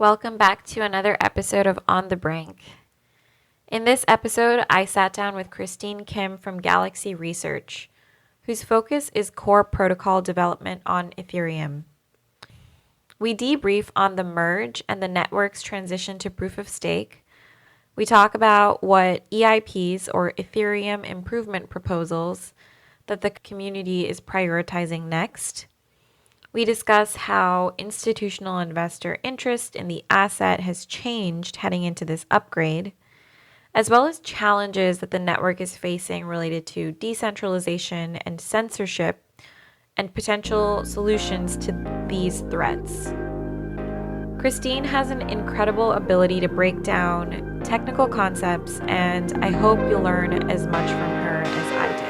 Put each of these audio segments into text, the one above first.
Welcome back to another episode of On the Brink. In this episode, I sat down with Christine Kim from Galaxy Research, whose focus is core protocol development on Ethereum. We debrief on the merge and the network's transition to proof of stake. We talk about what EIPs, or Ethereum Improvement Proposals, that the community is prioritizing next. We discuss how institutional investor interest in the asset has changed heading into this upgrade, as well as challenges that the network is facing related to decentralization and censorship, and potential solutions to these threats. Christine has an incredible ability to break down technical concepts, and I hope you'll learn as much from her as I did.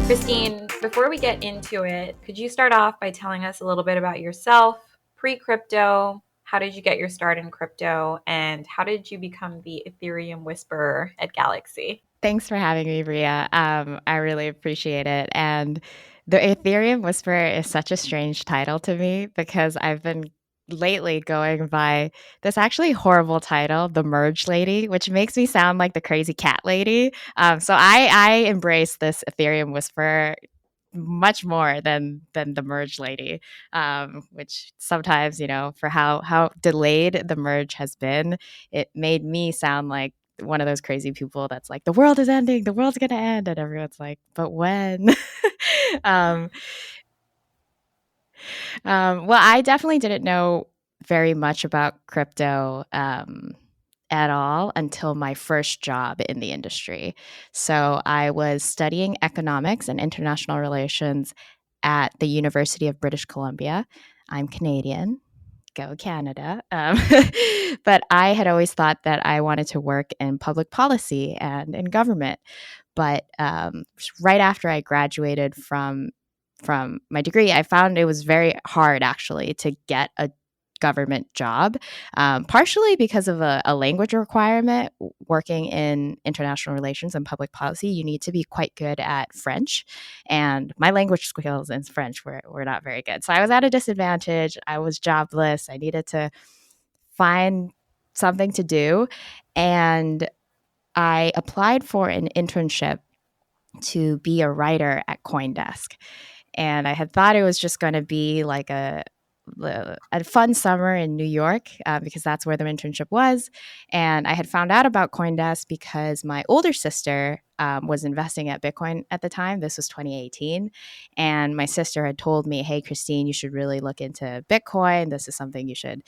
Christine, before we get into it, could you start off by telling us a little bit about yourself, pre-crypto? How did you get your start in crypto, and how did you become the Ethereum whisperer at Galaxy? Thanks for having me, Ria. I really appreciate it. And the Ethereum Whisperer is such a strange title to me because I've been lately going by this actually horrible title, the Merge Lady, which makes me sound like the crazy cat lady. So I embrace this Ethereum Whisperer much more than the merge lady, which sometimes, for how delayed the merge has been, it made me sound like one of those crazy people that's like, the world is ending, the world's gonna end, and everyone's like, but when? um, well, I definitely didn't know very much about crypto at all until my first job in the industry. So I was studying economics and international relations at the University of British Columbia. I'm Canadian. Go Canada. But I had always thought that I wanted to work in public policy and in government. But right after I graduated from my degree, I found it was very hard actually to get a government job, partially because of a language requirement. Working in international relations and public policy, you need to be quite good at French. And my language skills in French were not very good. So I was at a disadvantage. I was jobless. I needed to find something to do. And I applied for an internship to be a writer at CoinDesk. And I had thought it was just going to be like a fun summer in New York because that's where the internship was. And I had found out about CoinDesk because my older sister was investing at Bitcoin at the time. This was 2018. And my sister had told me, hey, Christine, you should really look into Bitcoin. This is something you should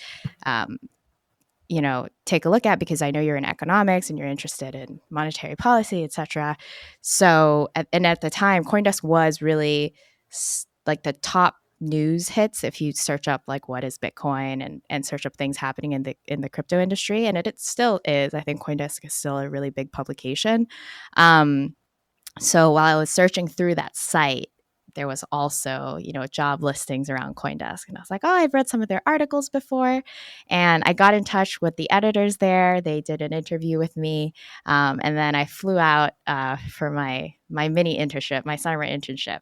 take a look at because I know you're in economics and you're interested in monetary policy, etc. So, and at the time, CoinDesk was really like the top news hits if you search up like what is Bitcoin and search up things happening in the crypto industry, and it still is. I think CoinDesk is still a really big publication. So while I was searching through that site, there was also, job listings around CoinDesk. And I was like, oh, I've read some of their articles before. And I got in touch with the editors there. They did an interview with me. And then I flew out for my mini internship, my summer internship.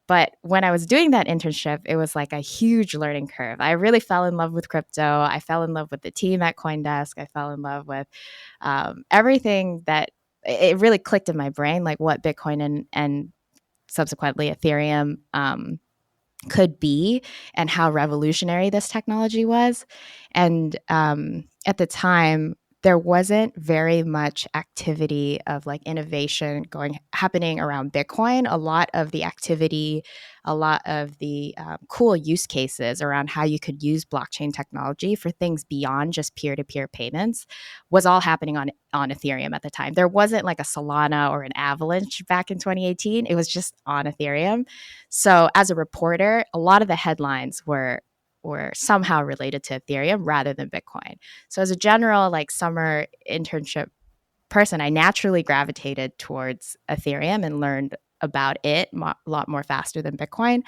But when I was doing that internship, it was like a huge learning curve. I really fell in love with crypto. I fell in love with the team at CoinDesk. I fell in love with everything that it really clicked in my brain, like what Bitcoin and subsequently Ethereum could be and how revolutionary this technology was. And at the time, there wasn't very much activity of like innovation happening around Bitcoin. A lot of the activity, a lot of the cool use cases around how you could use blockchain technology for things beyond just peer-to-peer payments was all happening on Ethereum at the time. There wasn't like a Solana or an Avalanche back in 2018. It was just on Ethereum. So as a reporter, a lot of the headlines were somehow related to Ethereum rather than Bitcoin. So as a general like summer internship person, I naturally gravitated towards Ethereum and learned about it a lot more faster than Bitcoin.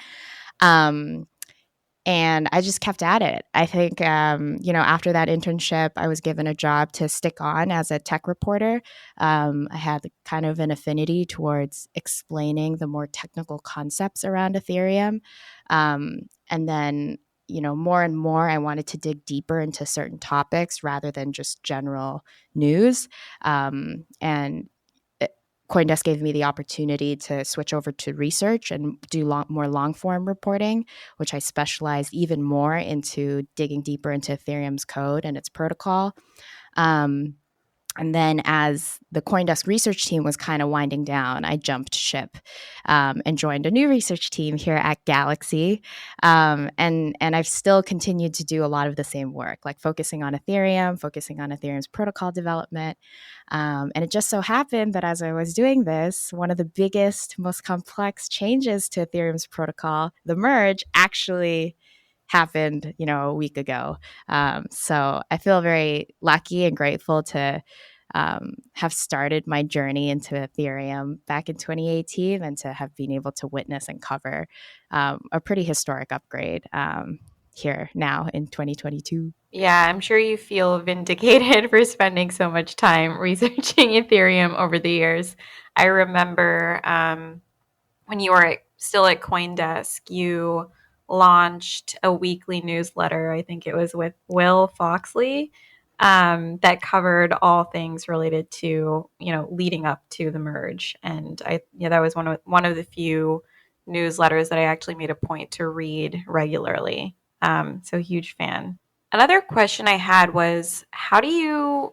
And I just kept at it. I think, after that internship, I was given a job to stick on as a tech reporter. I had kind of an affinity towards explaining the more technical concepts around Ethereum. And then, more and more, I wanted to dig deeper into certain topics rather than just general news. And CoinDesk gave me the opportunity to switch over to research and do more long form reporting, which I specialized even more into digging deeper into Ethereum's code and its protocol. Um, and then, as the CoinDesk research team was kind of winding down, I jumped ship and joined a new research team here at Galaxy. And I've still continued to do a lot of the same work, like focusing on Ethereum, focusing on Ethereum's protocol development. And it just so happened that as I was doing this, one of the biggest, most complex changes to Ethereum's protocol, the merge, actually happened, a week ago. So I feel very lucky and grateful to have started my journey into Ethereum back in 2018 and to have been able to witness and cover a pretty historic upgrade here now in 2022. Yeah, I'm sure you feel vindicated for spending so much time researching Ethereum over the years. I remember when you were still at CoinDesk, you launched a weekly newsletter. I think it was with Will Foxley, that covered all things related to, leading up to the merge. And that was one of the few newsletters that I actually made a point to read regularly. So huge fan. Another question I had was, how do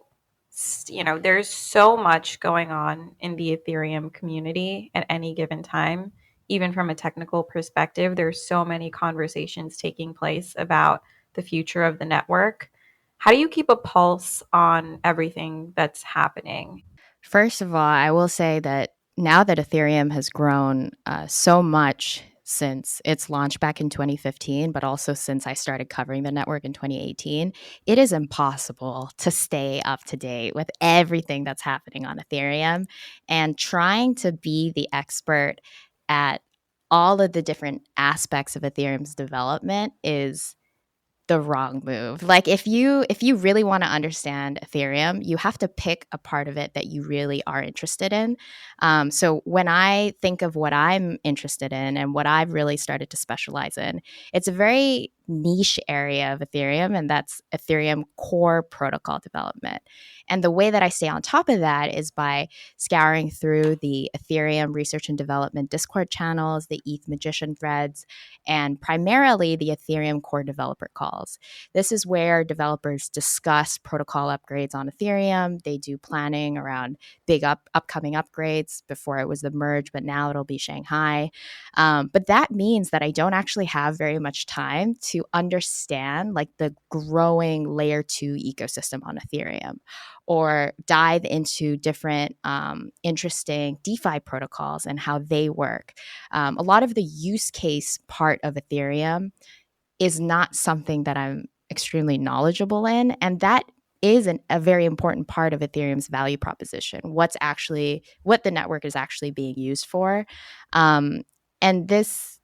there's so much going on in the Ethereum community at any given time. Even from a technical perspective, there's so many conversations taking place about the future of the network. How do you keep a pulse on everything that's happening? First of all, I will say that now that Ethereum has grown so much since its launch back in 2015, but also since I started covering the network in 2018, it is impossible to stay up to date with everything that's happening on Ethereum. And trying to be the expert at all of the different aspects of Ethereum's development is the wrong move. Like if you really want to understand Ethereum, you have to pick a part of it that you really are interested in. So when I think of what I'm interested in and what I've really started to specialize in, it's a very niche area of Ethereum, and that's Ethereum core protocol development. And the way that I stay on top of that is by scouring through the Ethereum research and development Discord channels, the ETH Magician threads, and primarily the Ethereum core developer calls. This is where developers discuss protocol upgrades on Ethereum. They do planning around big upcoming upgrades. Before it was the merge, but now it'll be Shanghai. But that means that I don't actually have very much time to understand like the growing layer 2 ecosystem on Ethereum, or dive into different interesting DeFi protocols and how they work. A lot of the use case part of Ethereum is not something that I'm extremely knowledgeable in. And that is a very important part of Ethereum's value proposition. What the network is actually being used for. And this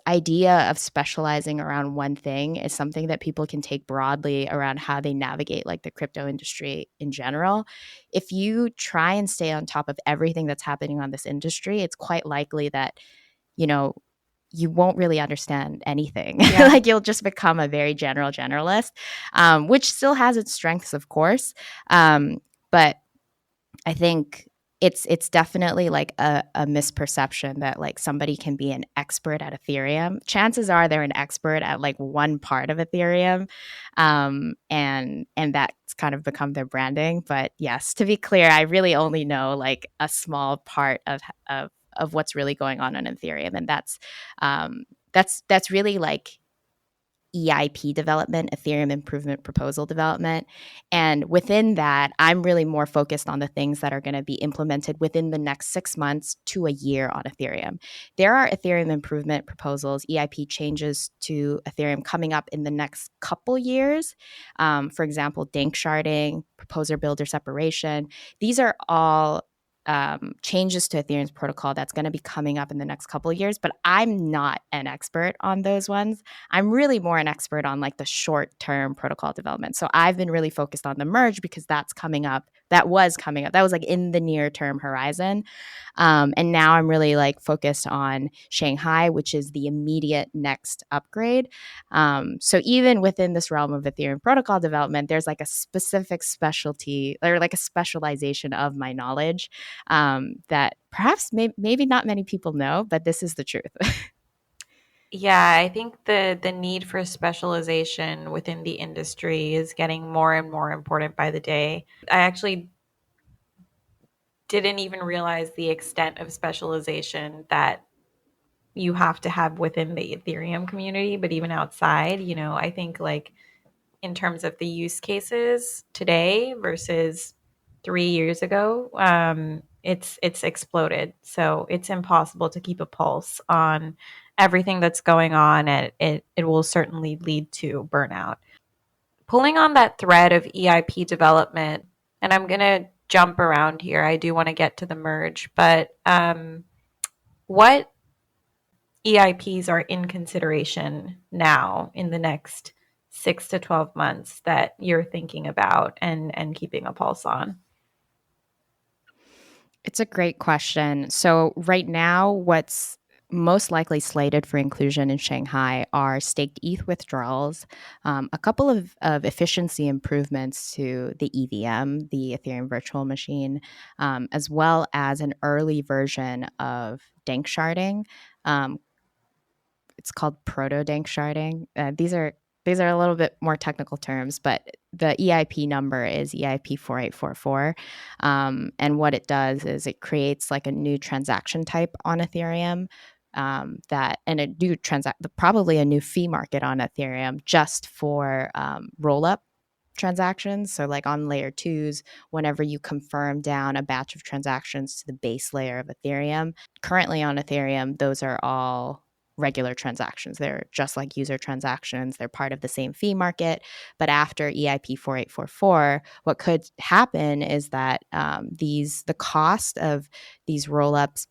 idea of specializing around one thing is something that people can take broadly around how they navigate like the crypto industry in general. If you try and stay on top of everything that's happening on this industry, it's quite likely that, you know, you won't really understand anything. Yeah. Like you'll just become a very generalist, which still has its strengths, of course. But I think it's definitely like a misperception that like somebody can be an expert at Ethereum. Chances are they're an expert at like one part of Ethereum, and that's kind of become their branding. But yes, to be clear, I really only know like a small part of what's really going on Ethereum, and that's really like EIP development, Ethereum Improvement Proposal development. And within that, I'm really more focused on the things that are going to be implemented within the next 6 months to a year on Ethereum. There are Ethereum Improvement Proposals, EIP changes to Ethereum coming up in the next couple years. For example, dank sharding, proposer builder separation. These are all changes to Ethereum's protocol that's going to be coming up in the next couple of years, but I'm not an expert on those ones. I'm really more an expert on like the short-term protocol development. So I've been really focused on the merge because that's coming up. That was coming up. That was like in the near-term horizon. And now I'm really like focused on Shanghai, which is the immediate next upgrade. So even within this realm of Ethereum protocol development, there's like a specific specialty or like a specialization of my knowledge that perhaps maybe not many people know, but this is the truth. Yeah, I think the need for specialization within the industry is getting more and more important by the day. I actually didn't even realize the extent of specialization that you have to have within the Ethereum community, but even outside, I think like in terms of the use cases today versus 3 years ago, it's exploded. So it's impossible to keep a pulse on everything that's going on, and it will certainly lead to burnout. Pulling on that thread of EIP development, and I'm gonna jump around here. I do want to get to the merge, but what EIPs are in consideration now in the next 6 to 12 months that you're thinking about and keeping a pulse on? It's a great question. So, right now, what's most likely slated for inclusion in Shanghai are staked ETH withdrawals, a couple of efficiency improvements to the EVM, the Ethereum virtual machine, as well as an early version of dank sharding. Um, it's called proto dank sharding. These are a little bit more technical terms, but the EIP number is EIP 4844. And what it does is it creates like a new transaction type on Ethereum that and a new probably a new fee market on Ethereum just for roll up transactions. So like on layer twos, whenever you confirm down a batch of transactions to the base layer of Ethereum, currently on Ethereum, those are all regular transactions. They're just like user transactions. They're part of the same fee market. But after EIP 4844, what could happen is that the cost of these rollups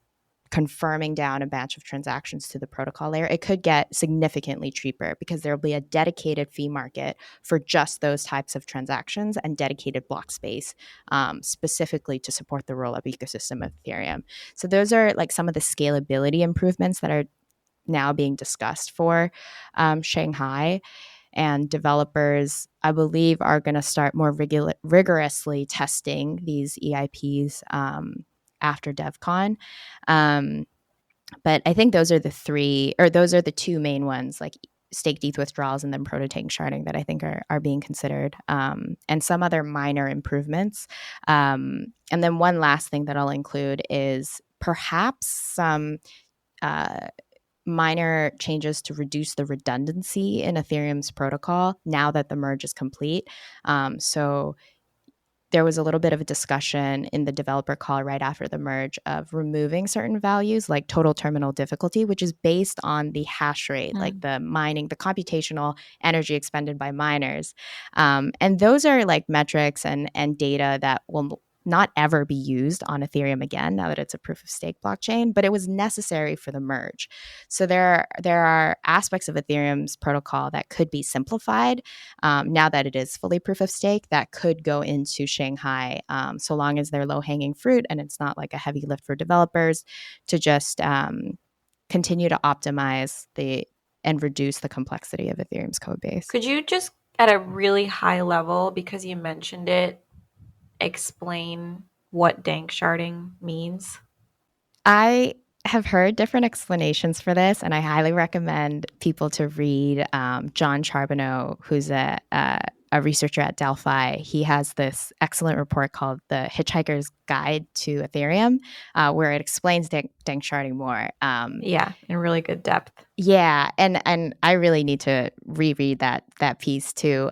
confirming down a batch of transactions to the protocol layer, it could get significantly cheaper because there will be a dedicated fee market for just those types of transactions and dedicated block space specifically to support the rollup ecosystem of Ethereum. So those are like some of the scalability improvements that are now being discussed for Shanghai. And developers, I believe, are going to start more rigorously testing these EIPs after DevCon. Um, but I think those are the two main ones, like staked ETH withdrawals and then prototank sharding that I think are being considered, and some other minor improvements. And then one last thing that I'll include is perhaps some minor changes to reduce the redundancy in Ethereum's protocol now that the merge is complete. So there was a little bit of a discussion in the developer call right after the merge of removing certain values like total terminal difficulty, which is based on the hash rate, like the computational energy expended by miners. And those are like metrics and data that will not ever be used on Ethereum again now that it's a proof of stake blockchain, but it was necessary for the merge. So there are aspects of Ethereum's protocol that could be simplified now that it is fully proof of stake that could go into Shanghai, so long as they're low hanging fruit and it's not like a heavy lift for developers to just continue to optimize and reduce the complexity of Ethereum's code base. Could you just, at a really high level, because you mentioned it, explain what dank sharding means? I have heard different explanations for this, and I highly recommend people to read John Charbonneau, who's a researcher at Delphi. He has this excellent report called The Hitchhiker's Guide to Ethereum, where it explains dank sharding more. Yeah, in really good depth. Yeah, and I really need to reread that piece too.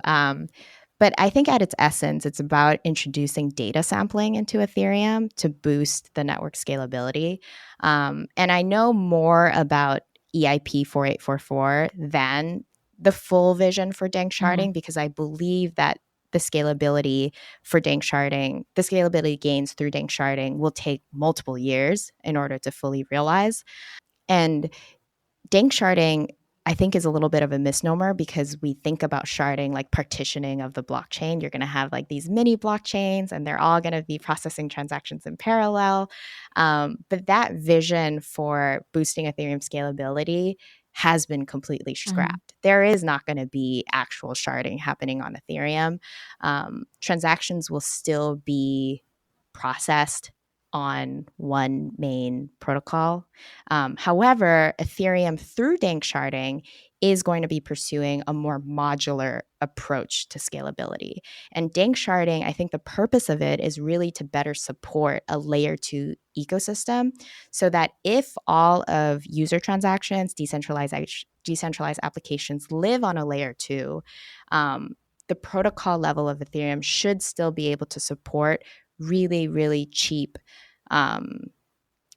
But I think at its essence, it's about introducing data sampling into Ethereum to boost the network scalability. And I know more about EIP 4844 than the full vision for dank sharding because I believe that the scalability for dank sharding, the scalability gains through dank sharding will take multiple years in order to fully realize. And dank sharding, I think, is a little bit of a misnomer because we think about sharding like partitioning of the blockchain. You're going to have like these mini blockchains and they're all going to be processing transactions in parallel. But that vision for boosting Ethereum scalability has been completely Mhm. scrapped. There is not going to be actual sharding happening on Ethereum. Transactions will still be processed on one main protocol. However, Ethereum through dank sharding is going to be pursuing a more modular approach to scalability. And dank sharding, I think the purpose of it is really to better support a layer two ecosystem so that if all of user transactions, decentralized applications live on a layer two, the protocol level of Ethereum should still be able to support really, really cheap um,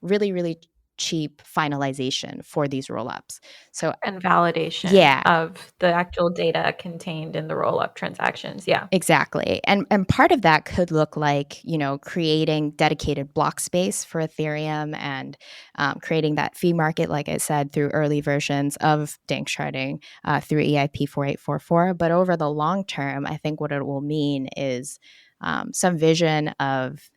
really cheap finalization for these rollups. So And validation yeah, of the actual data contained in the roll-up transactions. Yeah. exactly. And part of that could look like, creating dedicated block space for Ethereum and creating that fee market, like I said, through early versions of dank sharding through EIP 4844. But over the long term, I think what it will mean is some vision of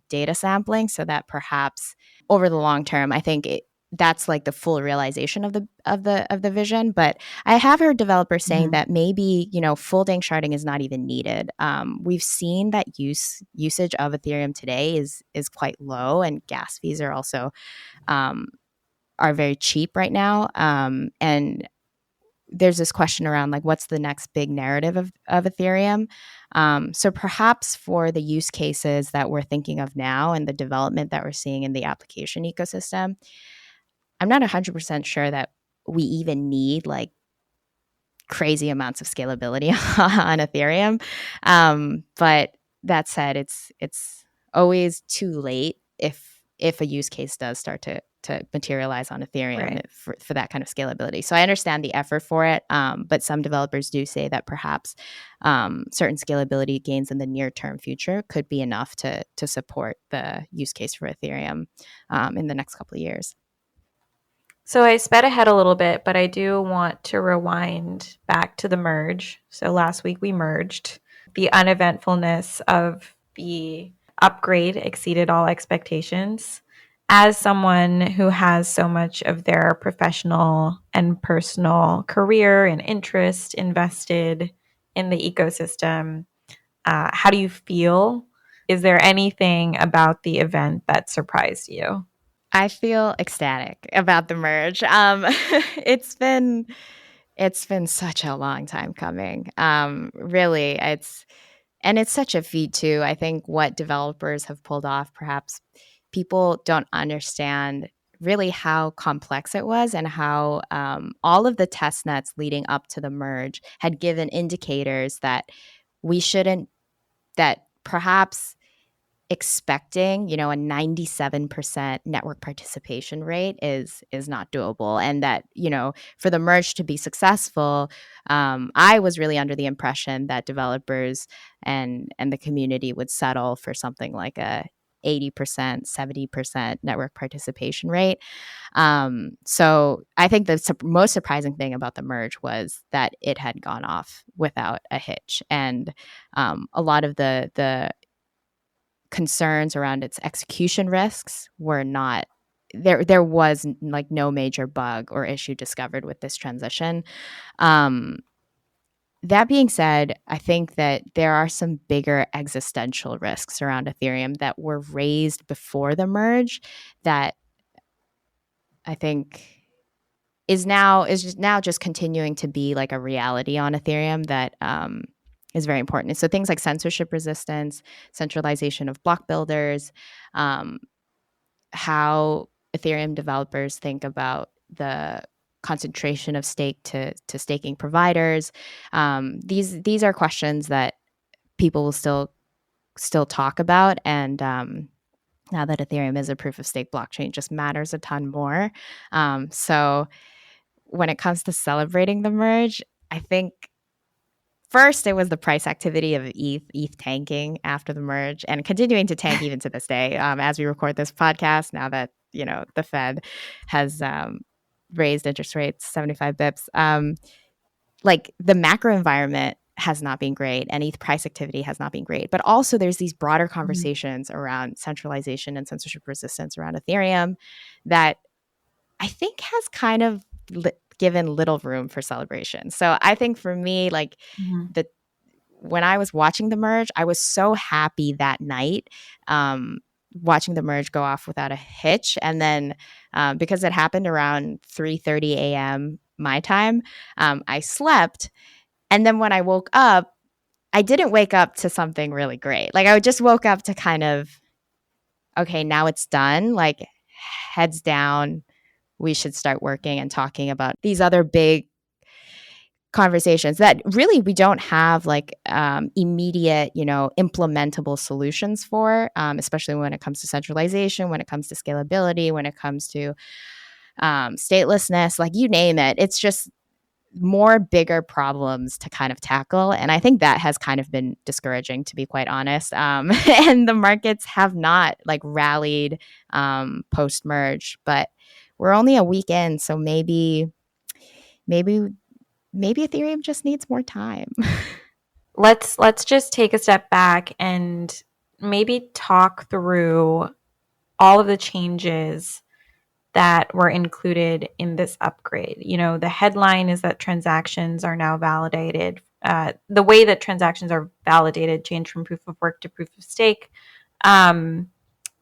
data sampling so that perhaps over the long term, I think that's like the full realization of the vision. But I have heard developers saying Mhm. that maybe full dank sharding is not even needed. We've seen that usage of Ethereum today is quite low, and gas fees are also um, are very cheap right now. And there's this question around like what's the next big narrative of Ethereum. So perhaps for the use cases that we're thinking of now and the development that we're seeing in the application ecosystem, I'm not 100% sure that we even need like crazy amounts of scalability on Ethereum. But that said, it's always too late if a use case does start to materialize on Ethereum Right. for that kind of scalability. So I understand the effort for it, but some developers do say that perhaps certain scalability gains in the near term future could be enough to support the use case for Ethereum in the next couple of years. So I sped ahead a little bit, but I do want to rewind back to the merge. So last week we merged. The uneventfulness of the upgrade exceeded all expectations. As someone who has so much of their professional and personal career and interest invested in the ecosystem, how do you feel? Is there anything about the event that surprised you? I feel ecstatic about the merge. It's been it's been such a long time coming. Really, it's such a feat too. I think what developers have pulled off, perhaps people don't understand really how complex it was and how all of the test nets leading up to the merge had given indicators that we shouldn't that perhaps expecting, a 97% network participation rate is not doable. And that, for the merge to be successful, I was really under the impression that developers and the community would settle for something like a 80%, 70% network participation rate. So I think the most surprising thing about the merge was that it had gone off without a hitch. And a lot of the concerns around its execution risks were not there was like no major bug or issue discovered with this transition. um, that being said, I think that there are some bigger existential risks around Ethereum that were raised before the merge that I think is now just continuing to be like a reality on Ethereum that is very important. So things like censorship resistance, centralization of block builders, um, how Ethereum developers think about the concentration of stake to staking providers. These are questions that people will still talk about, and now that Ethereum is a proof of stake blockchain, just matters a ton more. So when it comes to celebrating the merge, I think first, it was the price activity of ETH tanking after the merge and continuing to tank even to this day. As we record this podcast, now that the Fed has raised interest rates 75 bips, like the macro environment has not been great and ETH price activity has not been great. But also there's these broader conversations around centralization and censorship resistance around Ethereum that I think has kind of given little room for celebration. So I think for me, like the when I was watching the merge, I was so happy that night, watching the merge go off without a hitch. And then because it happened around 3:30 a.m. my time, I slept. And then when I woke up, I didn't wake up to something really great. Like I just woke up to kind of, okay, now it's done. Like heads down, we should start working and talking about these other big conversations that really we don't have like immediate, implementable solutions for, especially when it comes to centralization, when it comes to scalability, when it comes to statelessness, like you name it. It's just more bigger problems to kind of tackle. And I think that has kind of been discouraging, to be quite honest. And the markets have not like rallied post merge, but we're only a week in. So maybe Ethereum just needs more time. Let's just take a step back and maybe talk through all of the changes that were included in this upgrade. The headline is that transactions are now validated. The way that transactions are validated changed from proof of work to proof of stake.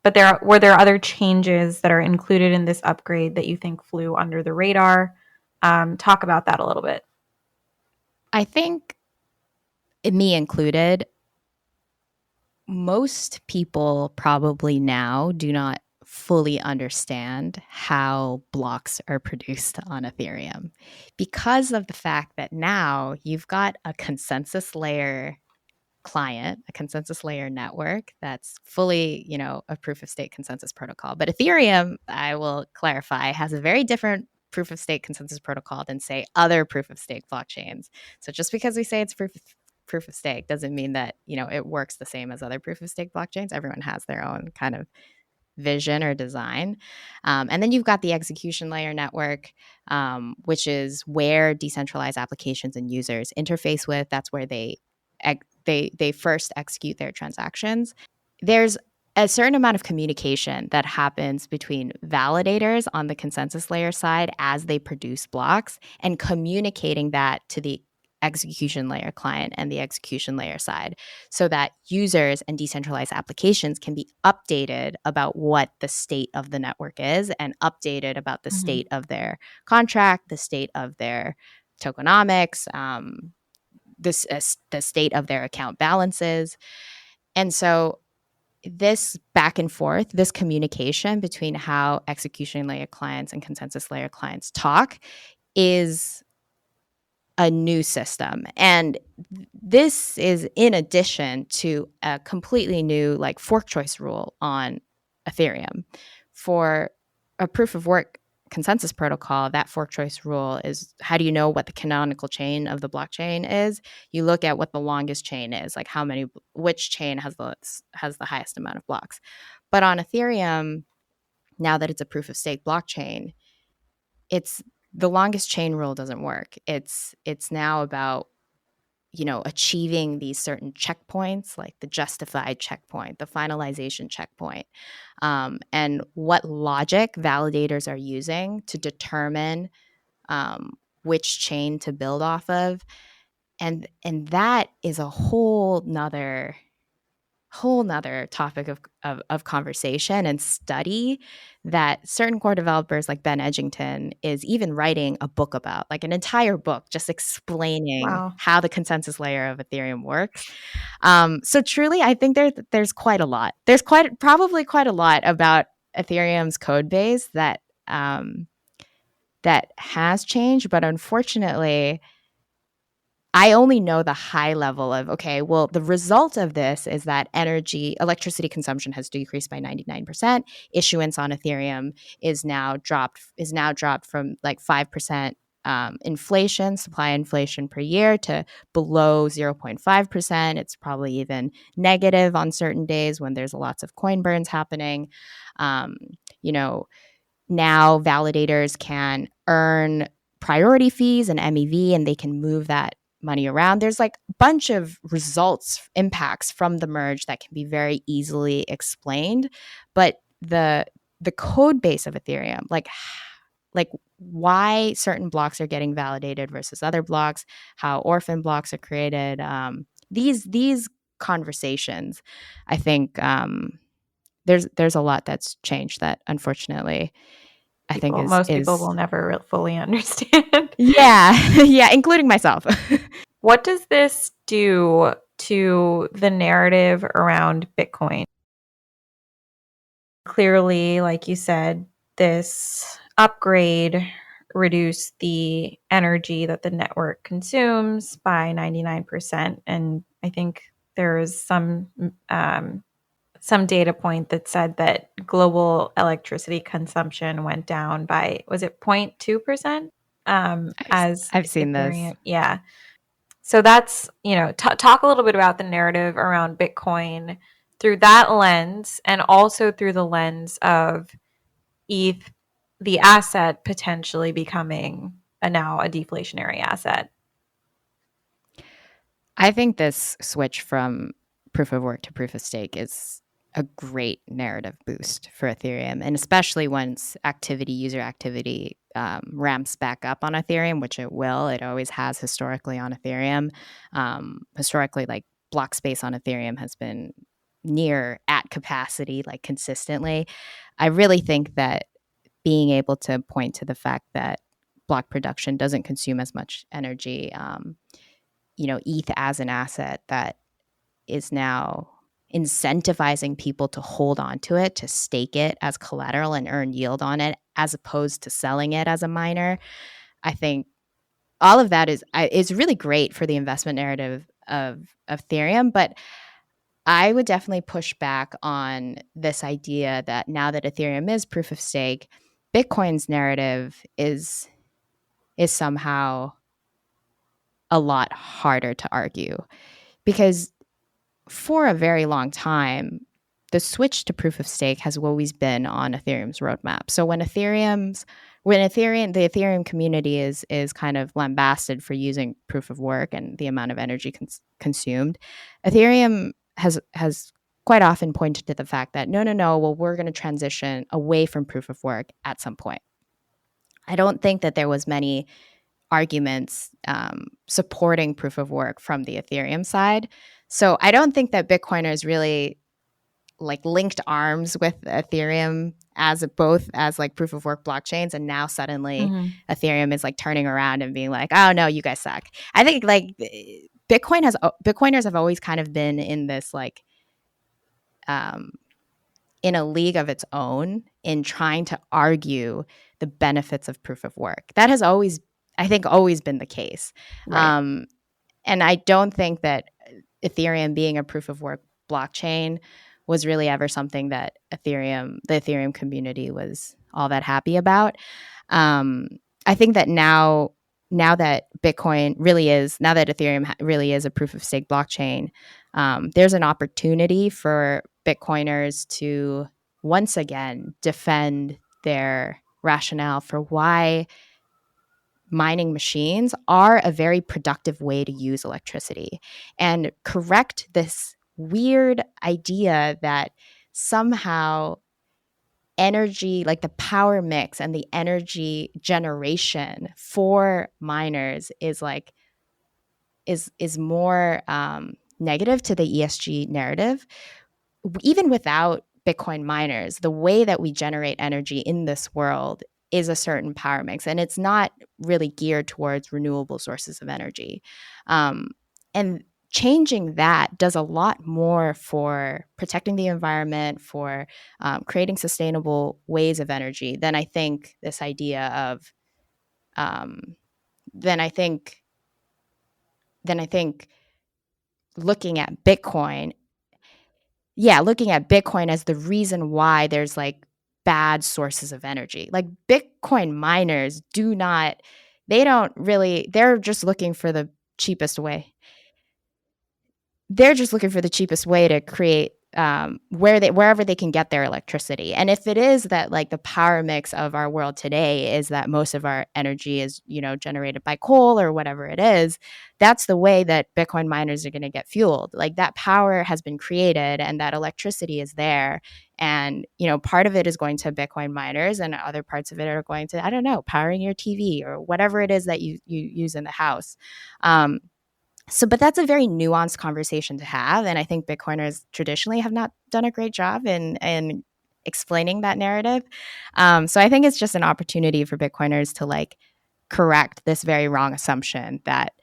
But were there other changes that are included in this upgrade that you think flew under the radar? Talk about that a little bit. I think, me included, most people probably now do not fully understand how blocks are produced on Ethereum because of the fact that now you've got a consensus layer client, a consensus layer network that's fully, a proof of stake consensus protocol. But Ethereum, I will clarify, has a very different proof of stake consensus protocol than, say, other proof of stake blockchains. So just because we say it's proof of stake doesn't mean that, it works the same as other proof of stake blockchains. Everyone has their own kind of vision or design. And then you've got the execution layer network, which is where decentralized applications and users interface with. That's where they first execute their transactions. There's a certain amount of communication that happens between validators on the consensus layer side as they produce blocks and communicating that to the execution layer client and the execution layer side so that users and decentralized applications can be updated about what the state of the network is and updated about the state of their contract, the state of their tokenomics, the state of their account balances. And so this back and forth, this communication between how execution layer clients and consensus layer clients talk is a new system. And this is in addition to a completely new like fork choice rule on Ethereum. For a proof of work consensus protocol, that fork choice rule is, how do you know what the canonical chain of the blockchain is? You look at what the longest chain is, like which chain has the highest amount of blocks. But on Ethereum, now that it's a proof of stake blockchain, it's the longest chain rule doesn't work. It's now about, achieving these certain checkpoints, like the justified checkpoint, the finalization checkpoint, and what logic validators are using to determine which chain to build off of. And that is a whole nother topic of conversation and study that certain core developers like Ben Edgington is even writing a book about, like an entire book just explaining how the consensus layer of Ethereum works. So truly, I think there's quite a lot. There's probably quite a lot about Ethereum's code base that has changed, but unfortunately, I only know the high level of, okay, well, the result of this is that electricity consumption has decreased by 99%. Issuance on Ethereum is now dropped from like 5% inflation, supply inflation per year to below 0.5%. It's probably even negative on certain days when there's lots of coin burns happening. Um, you know, now validators can earn priority fees and MEV, and they can move that money around. There's like a bunch of results, impacts from the merge that can be very easily explained, but the code base of Ethereum, like why certain blocks are getting validated versus other blocks, how orphan blocks are created, these conversations, I think there's a lot that's changed that unfortunately I think Most people is will never fully understand. yeah yeah, including myself. What does this do to the narrative around Bitcoin? Clearly, like you said, this upgrade reduced the energy that the network consumes by 99%. And I think there is some data point that said that global electricity consumption went down by, was it 0.2%? As I've seen this. Ethereum, yeah. So that's, talk a little bit about the narrative around Bitcoin through that lens and also through the lens of ETH, the asset potentially becoming now a deflationary asset. I think this switch from proof of work to proof of stake is a great narrative boost for Ethereum, and especially once user activity ramps back up on Ethereum, which it will. It always has historically on Ethereum. Historically, like block space on Ethereum has been near at capacity, like consistently. I really think that being able to point to the fact that block production doesn't consume as much energy, ETH as an asset that is now incentivizing people to hold on to it, to stake it as collateral and earn yield on it, as opposed to selling it as a miner. I think all of that is really great for the investment narrative of Ethereum, but I would definitely push back on this idea that now that Ethereum is proof of stake, Bitcoin's narrative is somehow a lot harder to argue, because for a very long time, the switch to proof of stake has always been on Ethereum's roadmap. So when the Ethereum community is kind of lambasted for using proof of work and the amount of energy consumed, Ethereum has quite often pointed to the fact that no, well, we're going to transition away from proof of work at some point. I don't think that there was many arguments supporting proof of work from the Ethereum side. So I don't think that Bitcoiners really like linked arms with Ethereum as both as like proof of work blockchains, and now suddenly Ethereum is like turning around and being like, oh no, you guys suck. I think like Bitcoiners have always kind of been in this like in a league of its own in trying to argue the benefits of proof of work. That has always, I think, always been the case. Right. And I don't think that Ethereum being a proof of work blockchain was really ever something that the Ethereum community was all that happy about. I think that now that Ethereum really is a proof of stake blockchain, there's an opportunity for Bitcoiners to once again defend their rationale for why mining machines are a very productive way to use electricity, and correct this weird idea that somehow energy, like the power mix and the energy generation for miners is more negative to the ESG narrative. Even without Bitcoin miners, the way that we generate energy in this world is a certain power mix, and it's not really geared towards renewable sources of energy. And changing that does a lot more for protecting the environment, for creating sustainable ways of energy than I think this idea of than I think than I think looking at Bitcoin looking at Bitcoin as the reason why there's like bad sources of energy. Like Bitcoin miners they don't really, they're just looking for the cheapest way. They're just looking for the cheapest way to create wherever they can get their electricity. And if it is that like the power mix of our world today is that most of our energy is, generated by coal or whatever it is, that's the way that Bitcoin miners are going to get fueled. Like that power has been created and that electricity is there. And, part of it is going to Bitcoin miners and other parts of it are going to, I don't know, powering your TV or whatever it is that you use in the house. But that's a very nuanced conversation to have, and I think Bitcoiners traditionally have not done a great job in explaining that narrative. So I think it's just an opportunity for Bitcoiners to like correct this very wrong assumption that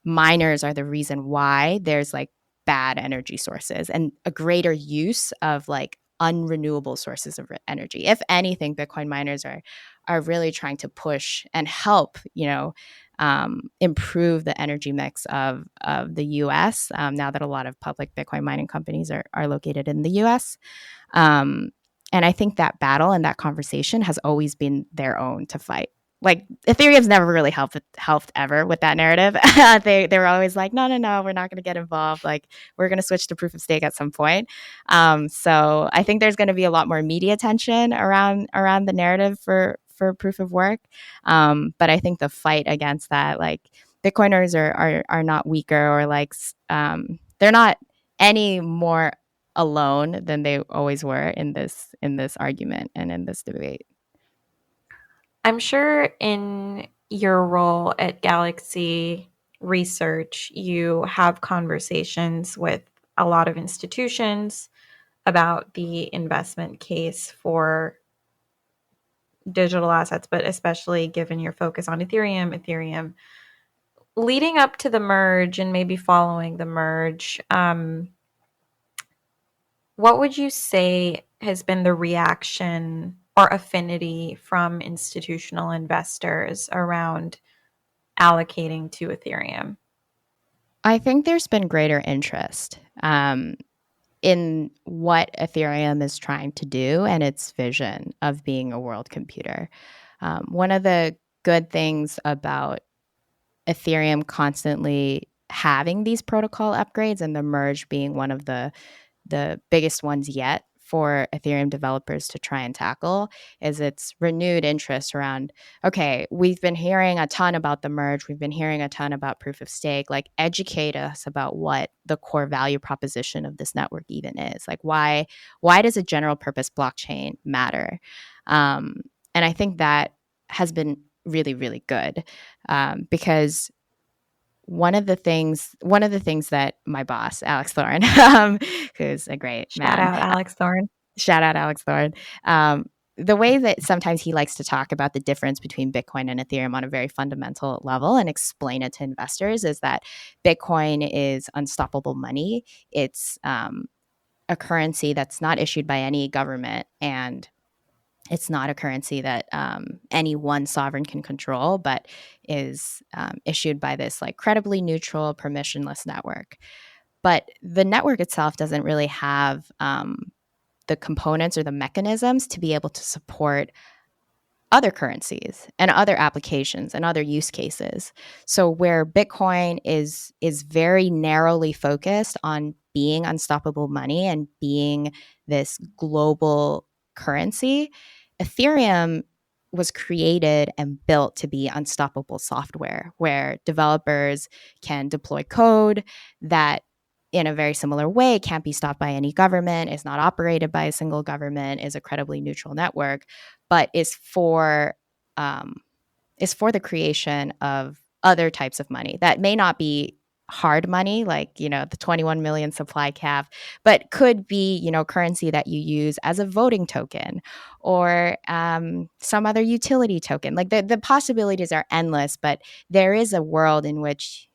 miners are the reason why there's like bad energy sources and a greater use of like unrenewable sources of energy. If anything, Bitcoin miners are really trying to push and help, improve the energy mix of the U.S. Now that a lot of public Bitcoin mining companies are located in the U.S. Um, and I think that battle and that conversation has always been their own to fight. Like Ethereum's never really helped ever with that narrative. They were always like, no, we're not going to get involved. Like we're going to switch to proof of stake at some point. So I think there's going to be a lot more media attention around the narrative for proof of work. But I think the fight against that, like Bitcoiners are not weaker or like they're not any more alone than they always were in this argument and in this debate. I'm sure in your role at Galaxy Research, you have conversations with a lot of institutions about the investment case for digital assets, but especially given your focus on Ethereum. Leading up to the merge and maybe following the merge, what would you say has been the reaction or affinity from institutional investors around allocating to Ethereum? I think there's been greater interest in what Ethereum is trying to do and its vision of being a world computer. One of the good things about Ethereum constantly having these protocol upgrades and the merge being one of the biggest ones yet for Ethereum developers to try and tackle is its renewed interest around, okay, we've been hearing a ton about the merge. We've been hearing a ton about proof of stake. Like, educate us about what the core value proposition of this network even is. Like, why does a general purpose blockchain matter? And I think that has been really, really good because one of the things that my boss, Alex Thorne, who's a great Shout man, out Alex Thorne. shout out Alex Thorne, the way that sometimes he likes to talk about the difference between Bitcoin and Ethereum on a very fundamental level and explain it to investors is that Bitcoin is unstoppable money. It's a currency that's not issued by any government, and it's not a currency that any one sovereign can control, but is issued by this like credibly neutral, permissionless network. But the network itself doesn't really have the components or the mechanisms to be able to support other currencies and other applications and other use cases. So where Bitcoin is very narrowly focused on being unstoppable money and being this global currency, Ethereum was created and built to be unstoppable software where developers can deploy code that in a very similar way can't be stopped by any government, is not operated by a single government, is a credibly neutral network, but um, is for the creation of other types of money that may not be hard money like the 21 million supply cap, but could be currency that you use as a voting token or some other utility token. Like the possibilities are endless, but there is a world in which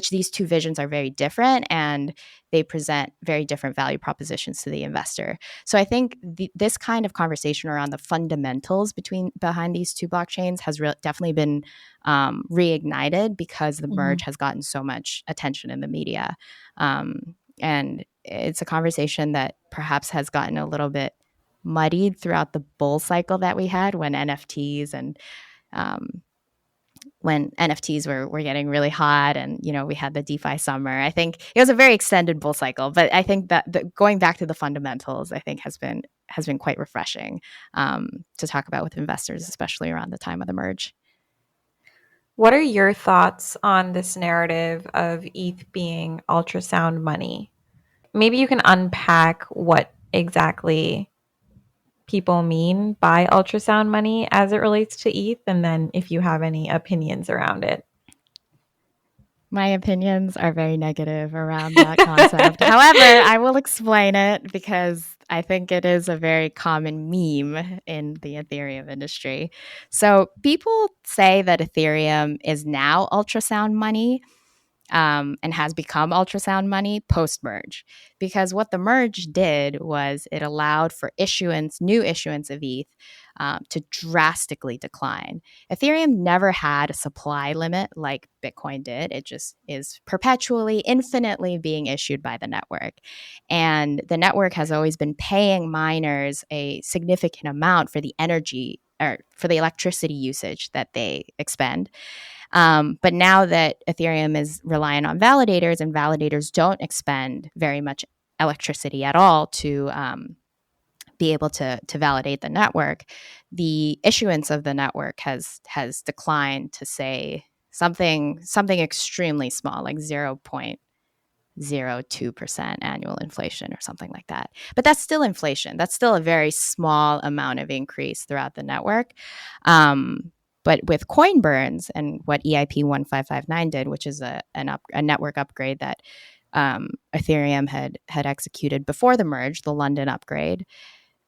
these two visions are very different and they present very different value propositions to the investor. So I think this kind of conversation around the fundamentals behind these two blockchains has definitely been reignited because the merge has gotten so much attention in the media. And it's a conversation that perhaps has gotten a little bit muddied throughout the bull cycle that we had when NFTs and when NFTs were getting really hot, and we had the DeFi summer. I think it was a very extended bull cycle, but I think that going back to the fundamentals, I think has been quite refreshing to talk about with investors, especially around the time of the merge. What are your thoughts on this narrative of ETH being ultrasound money? Maybe you can unpack what exactly people mean by ultrasound money as it relates to ETH, and then if you have any opinions around it. My opinions are very negative around that concept. However, I will explain it because I think it is a very common meme in the Ethereum industry. So people say that Ethereum is now ultrasound money, and has become ultrasound money post merge. Because what the merge did was it allowed for new issuance of ETH to drastically decline. Ethereum never had a supply limit like Bitcoin did. It just is perpetually, infinitely being issued by the network. And the network has always been paying miners a significant amount for the energy or for the electricity usage that they expend. But now that Ethereum is reliant on validators, and validators don't expend very much electricity at all to be able to validate the network, the issuance of the network has declined to, say, something extremely small, like 0.02% annual inflation or something like that. But that's still inflation. That's still a very small amount of increase throughout the network. But with coin burns and what EIP 1559 did, which is a network upgrade that Ethereum had executed before the merge, the London upgrade,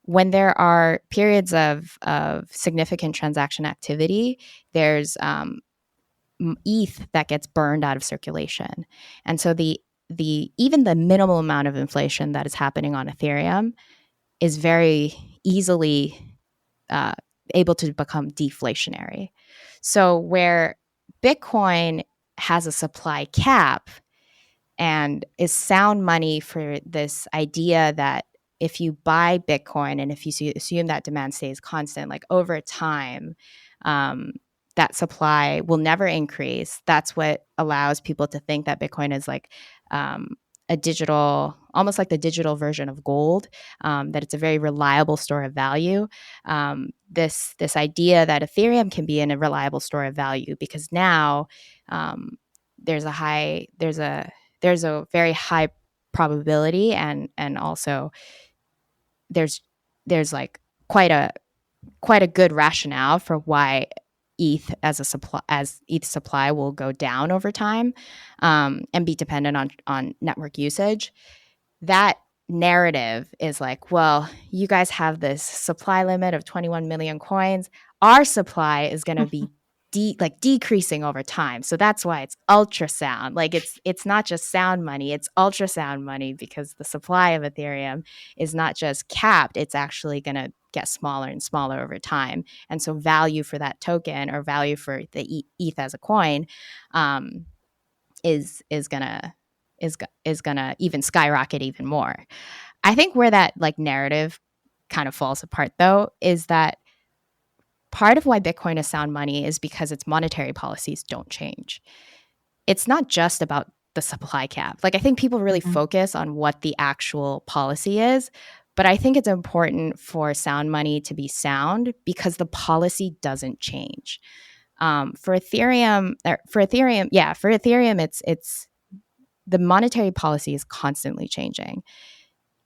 when there are periods of significant transaction activity, there's ETH that gets burned out of circulation. And so the even the minimal amount of inflation that is happening on Ethereum is very easily able to become deflationary. So where Bitcoin has a supply cap and is sound money for this idea that if you buy Bitcoin and if you assume that demand stays constant, like over time, that supply will never increase. That's what allows people to think that Bitcoin is like a digital, almost like the digital version of gold, that it's a very reliable store of value. This idea that Ethereum can be in a reliable store of value because now there's a very high probability, and also there's like quite a good rationale for why ETH as ETH supply will go down over time, and be dependent on network usage. That narrative is like, well, you guys have this supply limit of 21 million coins. Our supply is going to be decreasing over time. So that's why it's ultrasound. Like it's not just sound money, it's ultrasound money because the supply of Ethereum is not just capped, it's actually going to get smaller and smaller over time. And so value for that token or value for the ETH as a coin is gonna even skyrocket even more. I think where that like narrative kind of falls apart though is that part of why Bitcoin is sound money is because its monetary policies don't change. It's not just about the supply cap. Like I think people really focus on what the actual policy is, but I think it's important for sound money to be sound because the policy doesn't change. For Ethereum, it's the monetary policy is constantly changing.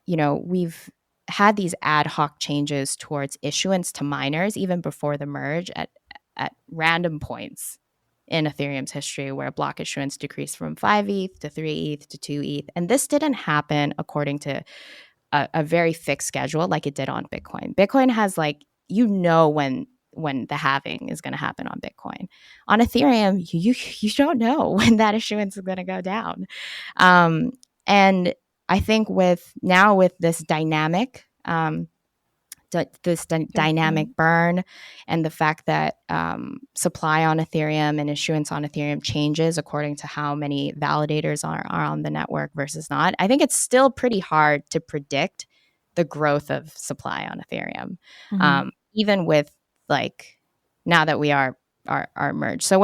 We've had these ad hoc changes towards issuance to miners even before the merge at random points in Ethereum's history where block issuance decreased from 5 ETH to 3 ETH to 2 ETH. And this didn't happen according to a very fixed schedule like it did on Bitcoin. Bitcoin has when the halving is going to happen on Bitcoin. On Ethereum, you don't know when that issuance is going to go down. And I think with this dynamic dynamic burn and the fact that supply on Ethereum and issuance on Ethereum changes according to how many validators are on the network versus not, I think it's still pretty hard to predict the growth of supply on Ethereum. Even with like now that we are are merged. So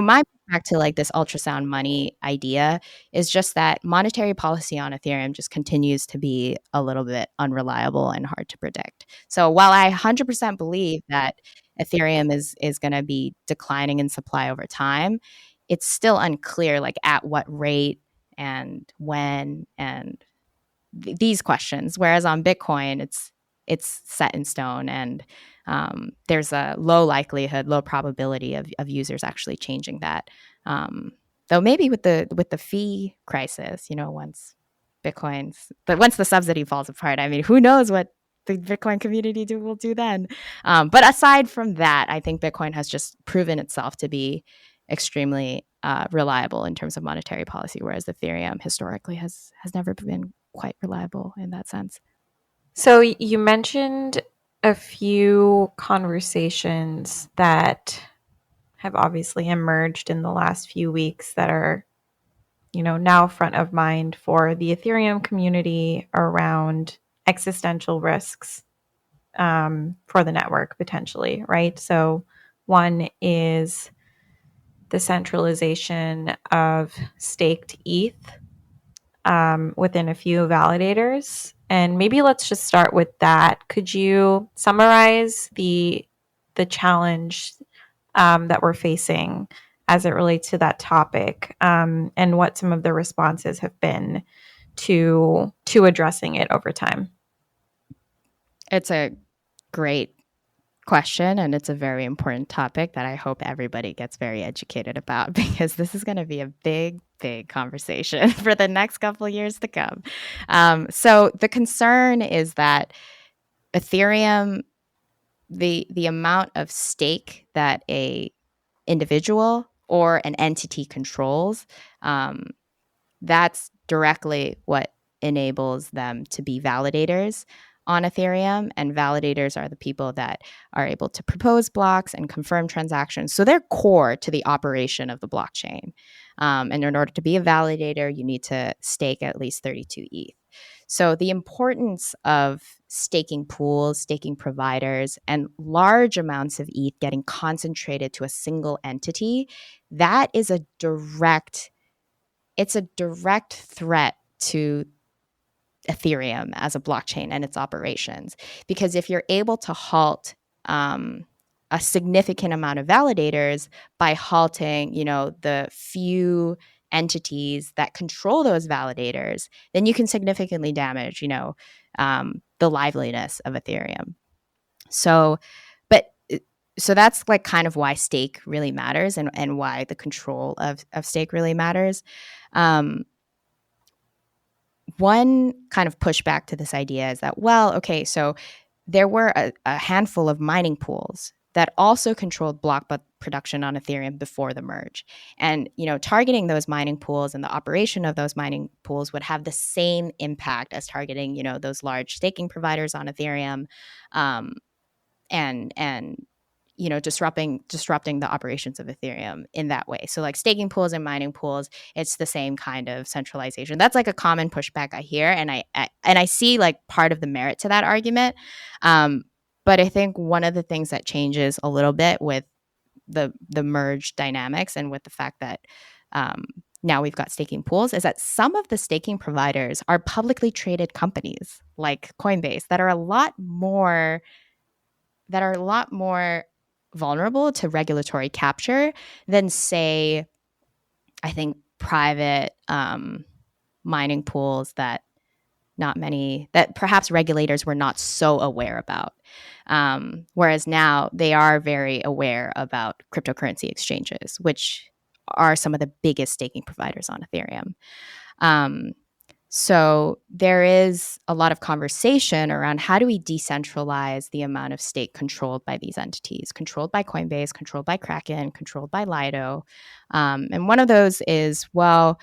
my back to like this ultrasound money idea is just that monetary policy on Ethereum just continues to be a little bit unreliable and hard to predict. So while I 100% believe that Ethereum is going to be declining in supply over time, it's still unclear like at what rate and when and these questions. Whereas on Bitcoin, it's set in stone, and there's a low likelihood, low probability of users actually changing that. Though maybe with the fee crisis, once the subsidy falls apart, I mean, who knows what the Bitcoin community will do then. But aside from that, I think Bitcoin has just proven itself to be extremely reliable in terms of monetary policy, whereas Ethereum historically has never been quite reliable in that sense. So you mentioned a few conversations that have obviously emerged in the last few weeks that are, now front of mind for the Ethereum community around existential risks for the network potentially, right? So one is the centralization of staked ETH within a few validators. And maybe let's just start with that. Could you summarize the challenge that we're facing as it relates to that topic, and what some of the responses have been to addressing it over time? It's a great question, and it's a very important topic that I hope everybody gets very educated about, because this is going to be a big conversation for the next couple of years to come. So the concern is that Ethereum, the amount of stake that a individual or an entity controls, that's directly what enables them to be validators on Ethereum. And validators are the people that are able to propose blocks and confirm transactions. So they're core to the operation of the blockchain. And in order to be a validator, you need to stake at least 32 ETH. So the importance of staking pools, staking providers, and large amounts of ETH getting concentrated to a single entity, that is it's a direct threat to Ethereum as a blockchain and its operations. Because if you're able to halt a significant amount of validators by halting, the few entities that control those validators, then you can significantly damage, the liveliness of Ethereum. So, but so that's like kind of why stake really matters, and why the control of stake really matters. One kind of pushback to this idea is that, well, okay, so there were a handful of mining pools that also controlled block production on Ethereum before the merge. And, targeting those mining pools and the operation of those mining pools would have the same impact as targeting, those large staking providers on Ethereum, and disrupting the operations of Ethereum in that way. So like staking pools and mining pools, it's the same kind of centralization. That's like a common pushback I hear, and I see like part of the merit to that argument. But I think one of the things that changes a little bit with the merge dynamics, and with the fact that now we've got staking pools, is that some of the staking providers are publicly traded companies like Coinbase that are a lot more vulnerable to regulatory capture than, say, I think private mining pools that perhaps regulators were not so aware about. Whereas now they are very aware about cryptocurrency exchanges, which are some of the biggest staking providers on Ethereum. So there is a lot of conversation around how do we decentralize the amount of stake controlled by these entities, controlled by Coinbase, controlled by Kraken, controlled by Lido. And one of those is, well,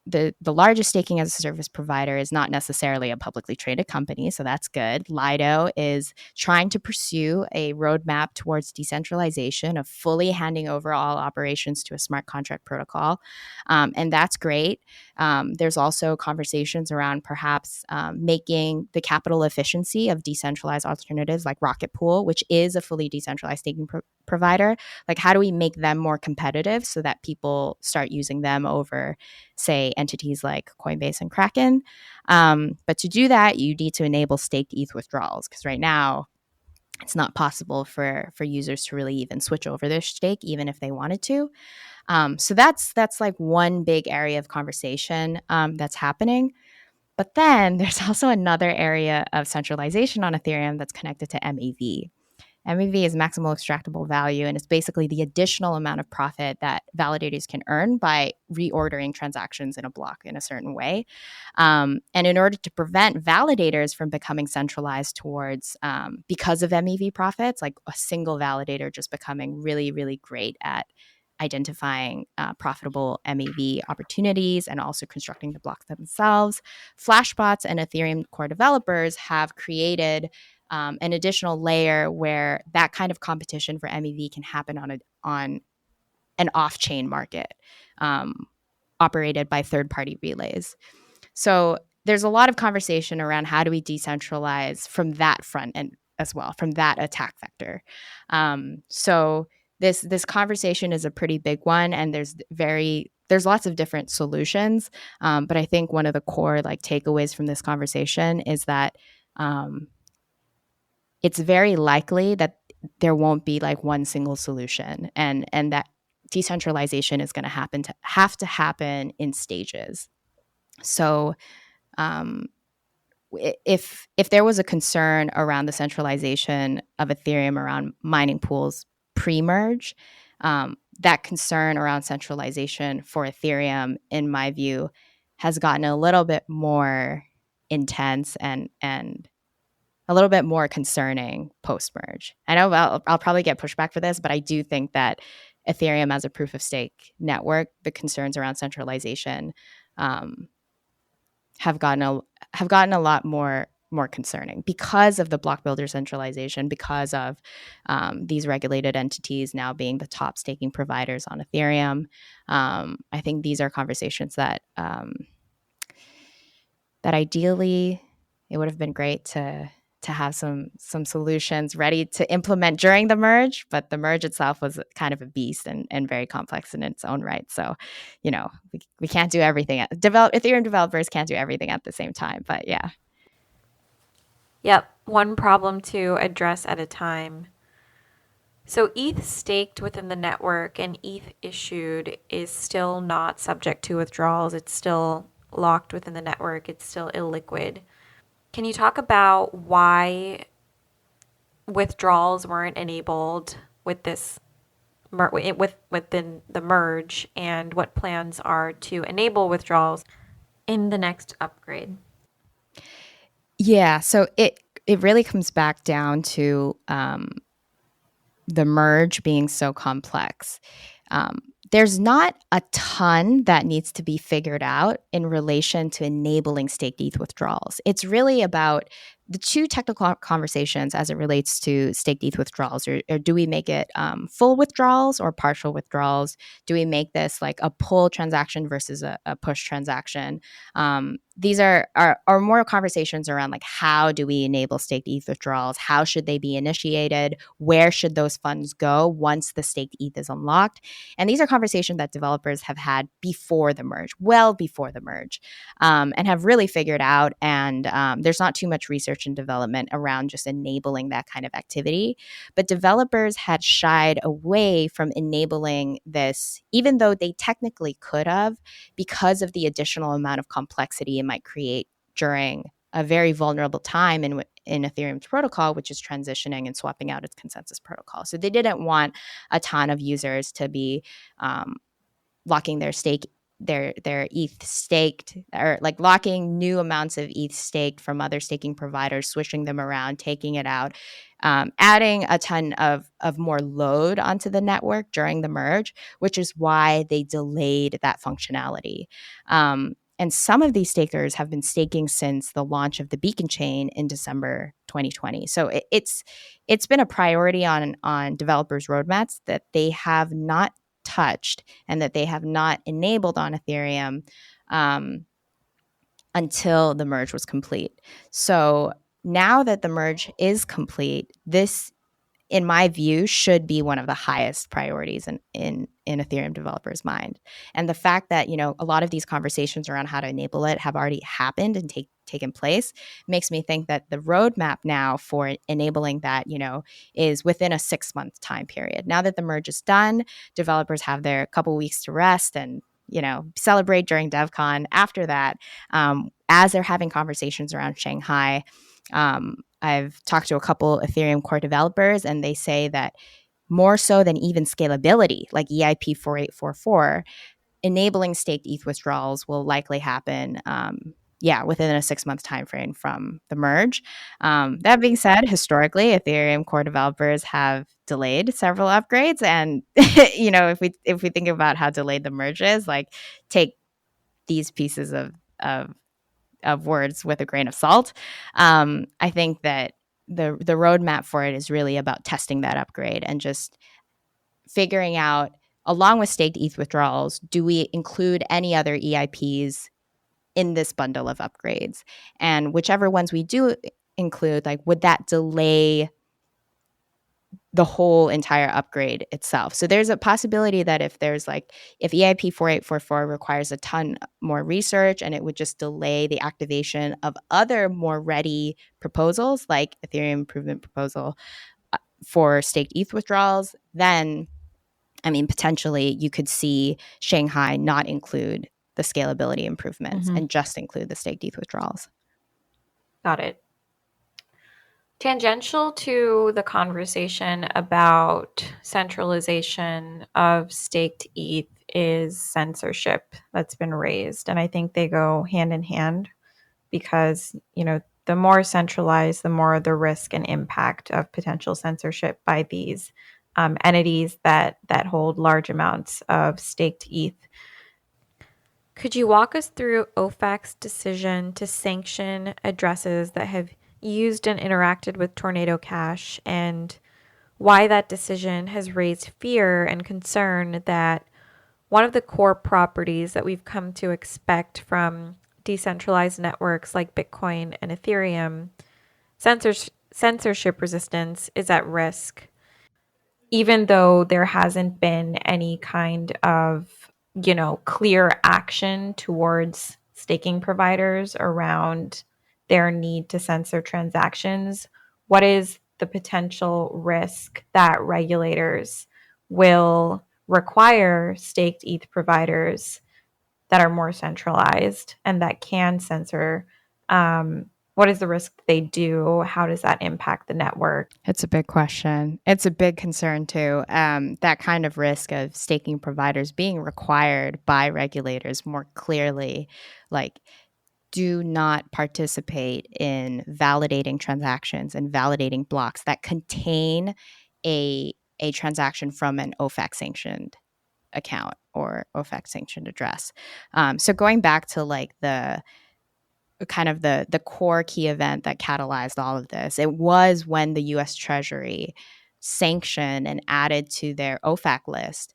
the largest staking as a service provider is not necessarily a publicly traded company, so that's good. Lido is trying to pursue a roadmap towards decentralization of fully handing over all operations to a smart contract protocol, and that's great. There's also conversations around perhaps making the capital efficiency of decentralized alternatives like Rocket Pool, which is a fully decentralized staking provider. Like, how do we make them more competitive so that people start using them over, say, entities like Coinbase and Kraken? But to do that, you need to enable staked ETH withdrawals, because right now it's not possible for users to really even switch over their stake, even if they wanted to. So that's like one big area of conversation that's happening. But then there's also another area of centralization on Ethereum that's connected to MEV. MEV is maximal extractable value, and it's basically the additional amount of profit that validators can earn by reordering transactions in a block in a certain way. And in order to prevent validators from becoming centralized towards, because of MEV profits, like a single validator just becoming really, really great at identifying profitable MEV opportunities and also constructing the blocks themselves, Flashbots and Ethereum core developers have created an additional layer where that kind of competition for MEV can happen on an off-chain market operated by third-party relays. So there's a lot of conversation around how do we decentralize from that front and as well, from that attack vector. So this conversation is a pretty big one, and there's lots of different solutions. But I think one of the core like takeaways from this conversation is that it's very likely that there won't be like one single solution, and that decentralization is going to have to happen in stages. So um, if there was a concern around the centralization of Ethereum around mining pools pre-merge, that concern around centralization for Ethereum, in my view, has gotten a little bit more intense and a little bit more concerning post-merge. I know I'll probably get pushback for this, but I do think that Ethereum as a proof of stake network, the concerns around centralization have gotten a lot more concerning because of the block builder centralization, because of these regulated entities now being the top staking providers on Ethereum. I think these are conversations that that ideally it would have been great to have some solutions ready to implement during the merge, but the merge itself was kind of a beast and very complex in its own right. So, we can't do everything. Ethereum developers can't do everything at the same time, but yeah. Yep, one problem to address at a time. So ETH staked within the network and ETH issued is still not subject to withdrawals. It's still locked within the network. It's still illiquid. Can you talk about why withdrawals weren't enabled with this within the merge, and what plans are to enable withdrawals in the next upgrade? Yeah, so it really comes back down to the merge being so complex. There's not a ton that needs to be figured out in relation to enabling staked ETH withdrawals. It's really about the two technical conversations as it relates to staked ETH withdrawals. Or do we make it full withdrawals or partial withdrawals? Do we make this like a pull transaction versus a push transaction? These are more conversations around like, how do we enable staked ETH withdrawals? How should they be initiated? Where should those funds go once the staked ETH is unlocked? And these are conversations that developers have had before the merge, well before the merge, and have really figured out. And there's not too much research and development around just enabling that kind of activity. But developers had shied away from enabling this, even though they technically could have, because of the additional amount of complexity it might create during a very vulnerable time in Ethereum's protocol, which is transitioning and swapping out its consensus protocol. So they didn't want a ton of users to be locking their stake their ETH staked, or like locking new amounts of ETH staked from other staking providers, switching them around, taking it out, adding a ton of more load onto the network during the merge, which is why they delayed that functionality. And some of these stakers have been staking since the launch of the Beacon chain in December 2020. So it's been a priority on developers' roadmaps that they have not touched and that they have not enabled on Ethereum until the merge was complete. So now that the merge is complete, this, in my view, should be one of the highest priorities in Ethereum developers' mind. And the fact that, a lot of these conversations around how to enable it have already happened and taken place makes me think that the roadmap now for enabling that, is within a 6-month time period. Now that the merge is done, developers have their couple weeks to rest and, celebrate during DevCon. After that, as they're having conversations around Shanghai, I've talked to a couple Ethereum core developers, and they say that more so than even scalability, like EIP 4844, enabling staked ETH withdrawals will likely happen, within a 6-month time frame from the merge. That being said, historically, Ethereum core developers have delayed several upgrades, and if we think about how delayed the merge is, like, take these pieces of words with a grain of salt. I think that the roadmap for it is really about testing that upgrade and just figuring out, along with staked ETH withdrawals, do we include any other EIPs in this bundle of upgrades? And whichever ones we do include, like, would that delay the whole entire upgrade itself? So there's a possibility that if EIP 4844 requires a ton more research and it would just delay the activation of other more ready proposals like Ethereum Improvement Proposal for staked ETH withdrawals, then potentially you could see Shanghai not include the scalability improvements and just include the staked ETH withdrawals. Got it. Tangential to the conversation about centralization of staked ETH is censorship that's been raised. And I think they go hand in hand because, the more centralized, the more the risk and impact of potential censorship by these entities that hold large amounts of staked ETH. Could you walk us through OFAC's decision to sanction addresses that have used and interacted with Tornado Cash, and why that decision has raised fear and concern that one of the core properties that we've come to expect from decentralized networks like Bitcoin and Ethereum, censorship resistance, is at risk, even though there hasn't been any kind of, clear action towards staking providers around their need to censor transactions. What is the potential risk that regulators will require staked ETH providers that are more centralized and that can censor? What is the risk they do? How does that impact the network? It's a big question. It's a big concern too. That kind of risk of staking providers being required by regulators more clearly, like, do not participate in validating transactions and validating blocks that contain a transaction from an OFAC sanctioned account or OFAC sanctioned address. So going back to like the kind of the core key event that catalyzed all of this, it was when the U.S. Treasury sanctioned and added to their OFAC list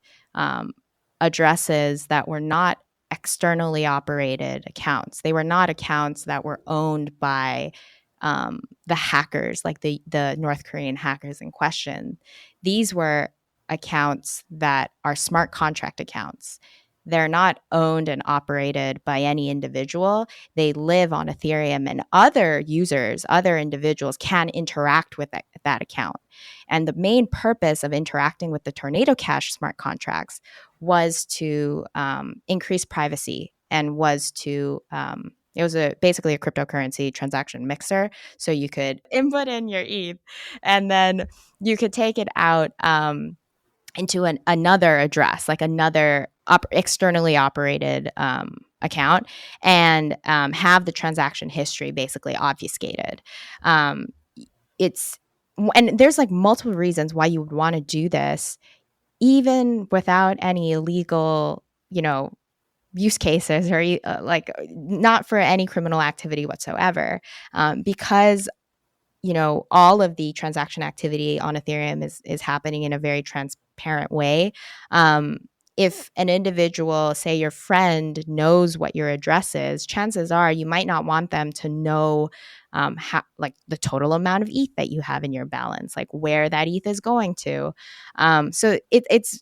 addresses that were not externally operated accounts. They were not accounts that were owned by the hackers, like the North Korean hackers in question. These were accounts that are smart contract accounts. They're not owned and operated by any individual. They live on Ethereum, and other users, other individuals can interact with that account. And the main purpose of interacting with the Tornado Cash smart contracts was to increase privacy, and was to it was basically a cryptocurrency transaction mixer. So you could input in your ETH, and then you could take it out into another address, like another externally operated account, and have the transaction history basically obfuscated. Um, it's and there's like multiple reasons why you would want to do this, even without any illegal, use cases, or like not for any criminal activity whatsoever, because all of the transaction activity on Ethereum is happening in a very transparent way. Um, if an individual, say your friend, knows what your address is, chances are you might not want them to know like the total amount of ETH that you have in your balance, like where that ETH is going to. So it's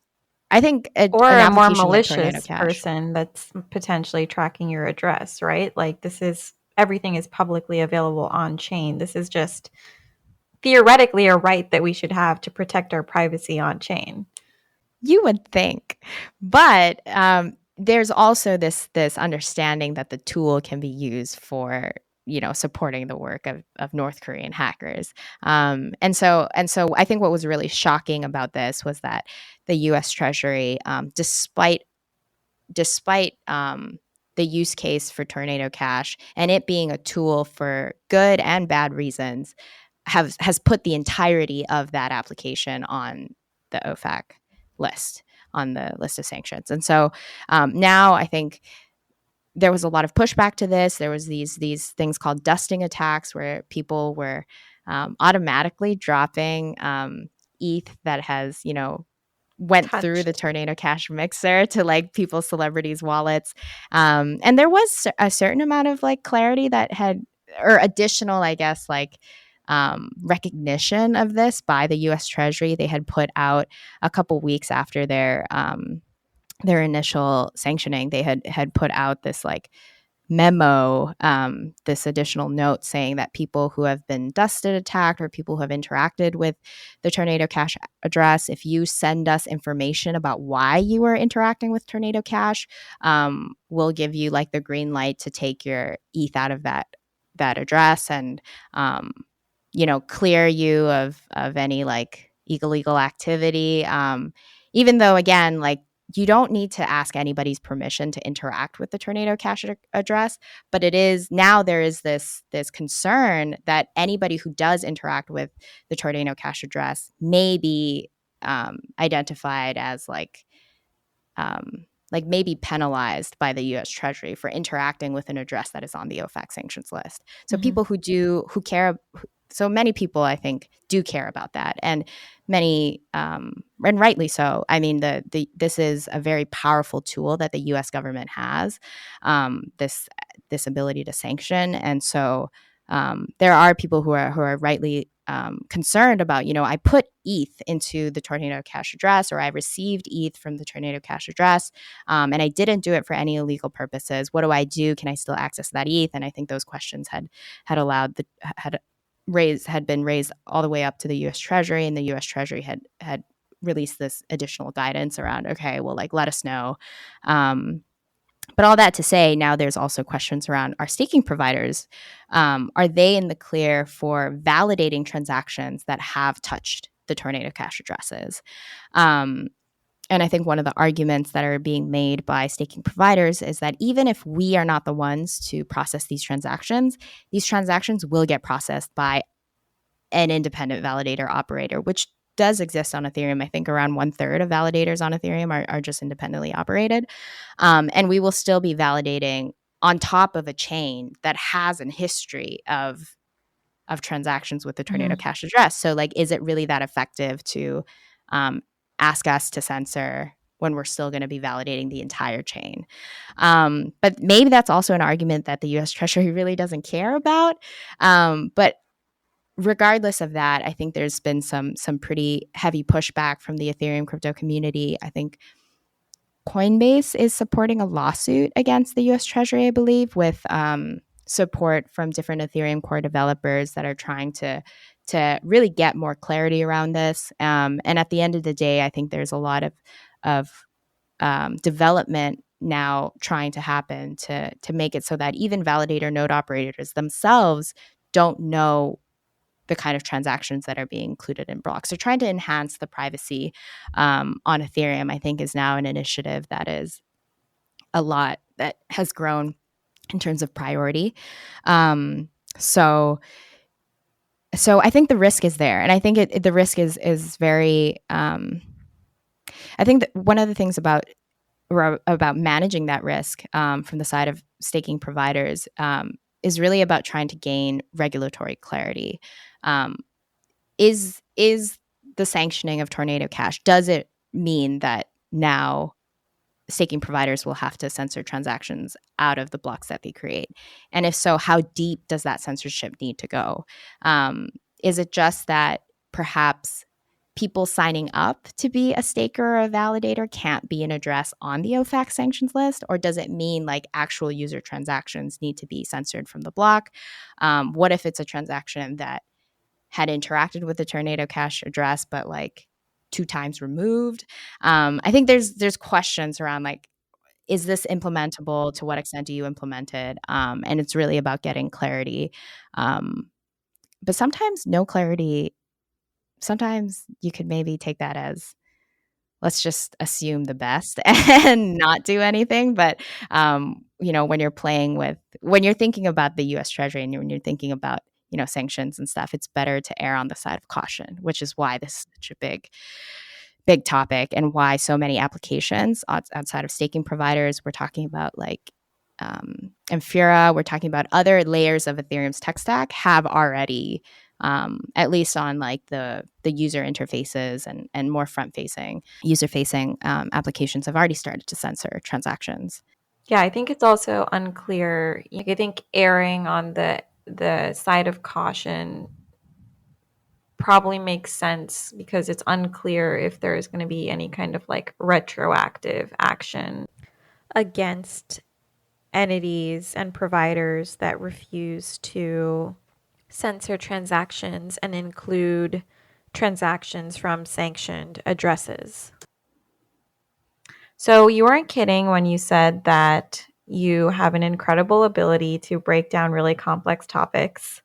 I think Or an a more application like Tornado malicious Cash. person that's potentially tracking your address, right? Like this is everything is publicly available on chain. This is just theoretically a right that we should have to protect our privacy on chain. You would think, but there's also this understanding that the tool can be used for supporting the work of North Korean hackers. And so I think what was really shocking about this was that the U.S. Treasury, despite the use case for Tornado Cash and it being a tool for good and bad reasons, has put the entirety of that application on the OFAC list, on the list of sanctions. And so now I think there was a lot of pushback to this. There was these things called dusting attacks, where people were automatically dropping ETH that has went through the Touched. Tornado Cash mixer to like people's celebrities' wallets. And there was a certain amount of like clarity that had, or additional, I guess, like recognition of this by the U.S. Treasury. They had put out a couple weeks after their initial sanctioning. They had put out this like memo, this additional note saying that people who have been dusted attacked, or people who have interacted with the Tornado Cash address, if you send us information about why you were interacting with Tornado Cash, we'll give you like the green light to take your ETH out of that address, and clear you of any like illegal activity. Even though, again, like, you don't need to ask anybody's permission to interact with the Tornado Cash address, but it is now, there is this concern that anybody who does interact with the Tornado Cash address may be identified as maybe penalized by the U.S. Treasury for interacting with an address that is on the OFAC sanctions list. So Mm-hmm. people who care, so many people, I think, do care about that, and many, and rightly so. I mean, this is a very powerful tool that the U.S. government has, this ability to sanction, and so there are people who are rightly concerned about, I put ETH into the Tornado Cash address, or I received ETH from the Tornado Cash address, and I didn't do it for any illegal purposes. What do I do? Can I still access that ETH? And I think those questions had been raised all the way up to the U.S. Treasury, and the U.S. Treasury had released this additional guidance around, okay, well, like, let us know. But all that to say, now there's also questions around our staking providers. Are they in the clear for validating transactions that have touched the Tornado Cash addresses? And I think one of the arguments that are being made by staking providers is that even if we are not the ones to process these transactions will get processed by an independent validator operator, which does exist on Ethereum. I think around 1/3 of validators on Ethereum are just independently operated. And we will still be validating on top of a chain that has a history of transactions with the Tornado Mm-hmm. Cash address. So, like, is it really that effective to ask us to censor when we're still going to be validating the entire chain? But maybe that's also an argument that the U.S. Treasury really doesn't care about. But regardless of that, I think there's been some pretty heavy pushback from the Ethereum crypto community. I think Coinbase is supporting a lawsuit against the U.S. Treasury, I believe, with support from different Ethereum core developers that are trying to really get more clarity around this. And at the end of the day, I think there's a lot of development now trying to happen to make it so that even validator node operators themselves don't know the kind of transactions that are being included in blocks. So trying to enhance the privacy on Ethereum, I think, is now an initiative that is a lot that has grown in terms of priority. So I think the risk is there, and I think the risk is very. I think that one of the things about managing that risk from the side of staking providers is really about trying to gain regulatory clarity. Um, is the sanctioning of Tornado Cash, does it mean that now staking providers will have to censor transactions out of the blocks that they create? And if so, how deep does that censorship need to go? Is it just that perhaps people signing up to be a staker or a validator can't be an address on the OFAC sanctions list? Or does it mean like actual user transactions need to be censored from the block? What if it's a transaction that had interacted with the Tornado Cash address, but like 2 times removed? I think there's questions around like, is this implementable? To what extent do you implement it? And it's really about getting clarity. But sometimes no clarity. Sometimes you could maybe take that as, let's just assume the best and not do anything. But when you're thinking about the U.S. Treasury and when you're thinking about sanctions and stuff, it's better to err on the side of caution, which is why this is such a big topic and why so many applications outside of staking providers. We're talking about like Amphira, we're talking about other layers of Ethereum's tech stack have already, at least on like the user interfaces and more front-facing, user-facing applications have already started to censor transactions. Yeah, I think it's also unclear. I think erring on the side of caution probably makes sense because it's unclear if there is going to be any kind of like retroactive action against entities and providers that refuse to censor transactions and include transactions from sanctioned addresses. So you weren't kidding when you said that you have an incredible ability to break down really complex topics.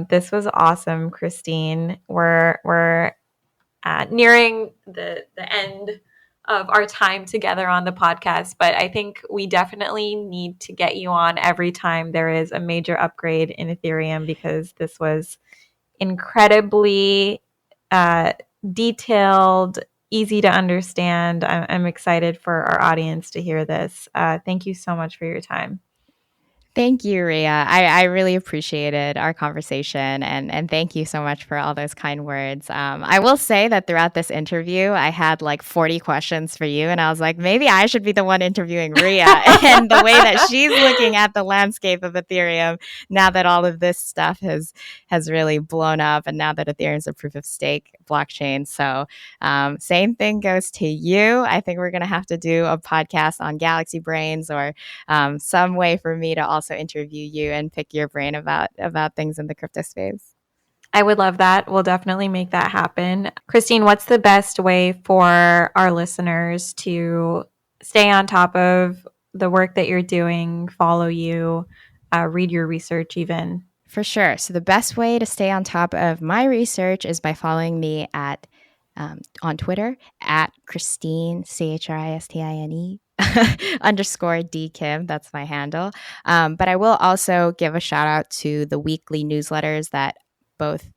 This was awesome, Christine. We're nearing the end of our time together on the podcast, but I think we definitely need to get you on every time there is a major upgrade in Ethereum, because this was incredibly detailed, easy to understand. I'm excited for our audience to hear this. Thank you so much for your time. Thank you, Ria. I really appreciated our conversation, and thank you so much for all those kind words. I will say that throughout this interview, I had like 40 questions for you, and I was like, maybe I should be the one interviewing Ria and the way that she's looking at the landscape of Ethereum now that all of this stuff has really blown up, and now that Ethereum is a proof of stake blockchain. So same thing goes to you. I think we're going to have to do a podcast on Galaxy Brains or some way for me to also interview you and pick your brain about things in the crypto space. I would love that. We'll definitely make that happen. Christine, what's the best way for our listeners to stay on top of the work that you're doing, follow you, read your research even? For sure. So the best way to stay on top of my research is by following me on Twitter at Christine, Christine _ D Kim. That's my handle. But I will also give a shout out to the weekly newsletters that both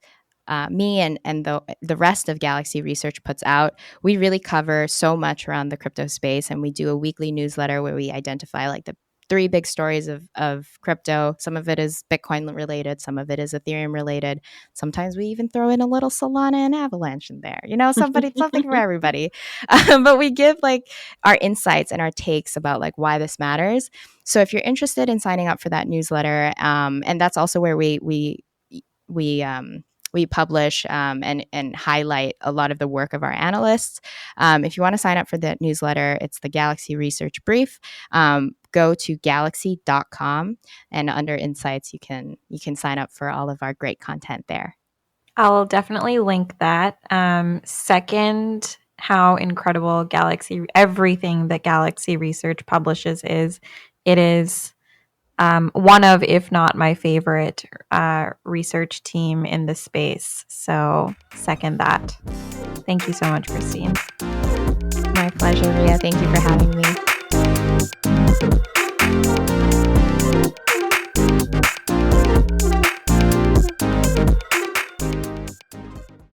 me and the rest of Galaxy Research puts out. We really cover so much around the crypto space, and we do a weekly newsletter where we identify like the 3 big stories of crypto. Some of it is Bitcoin related, some of it is Ethereum related. Sometimes we even throw in a little Solana and Avalanche in there. Something for everybody. But we give like our insights and our takes about like why this matters. So if you're interested in signing up for that newsletter, and that's also where we publish and highlight a lot of the work of our analysts. If you want to sign up for that newsletter, it's the Galaxy Research Brief. Go to galaxy.com, and under insights, you can sign up for all of our great content there. I'll definitely link that. Second, how incredible everything that Galaxy Research publishes is. It is one of, if not my favorite, research team in the space. So second that. Thank you so much, Christine. My pleasure, Ria. Thank you for having me.